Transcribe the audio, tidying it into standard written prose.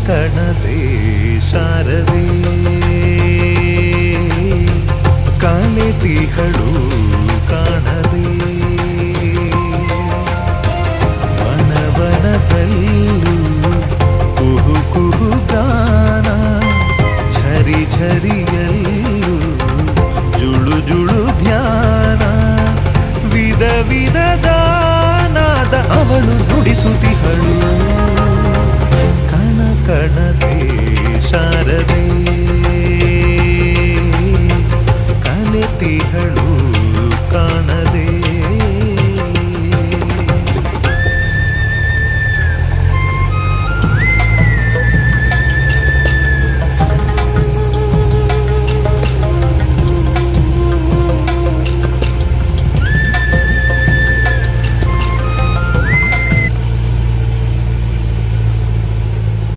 ಕಣದೆ ಶಾರದೆ ಕಾಲೆತಿಹಳು ಕಾಣದೆ ವನವನದಲ್ಲೂ ಕುಹು ಕುಹು ಗಾನ ಝರಿ ಝರಿಯಲ್ಲೂ ಜುಳು ಜುಳು ಧ್ಯಾನ ವಿಧ ವಿಧದ ನಾದ ಅವಳು ನುಡಿಸುತ್ತಿಹಳು ಕಣ ಕಣದೆ ಶಾರದೆ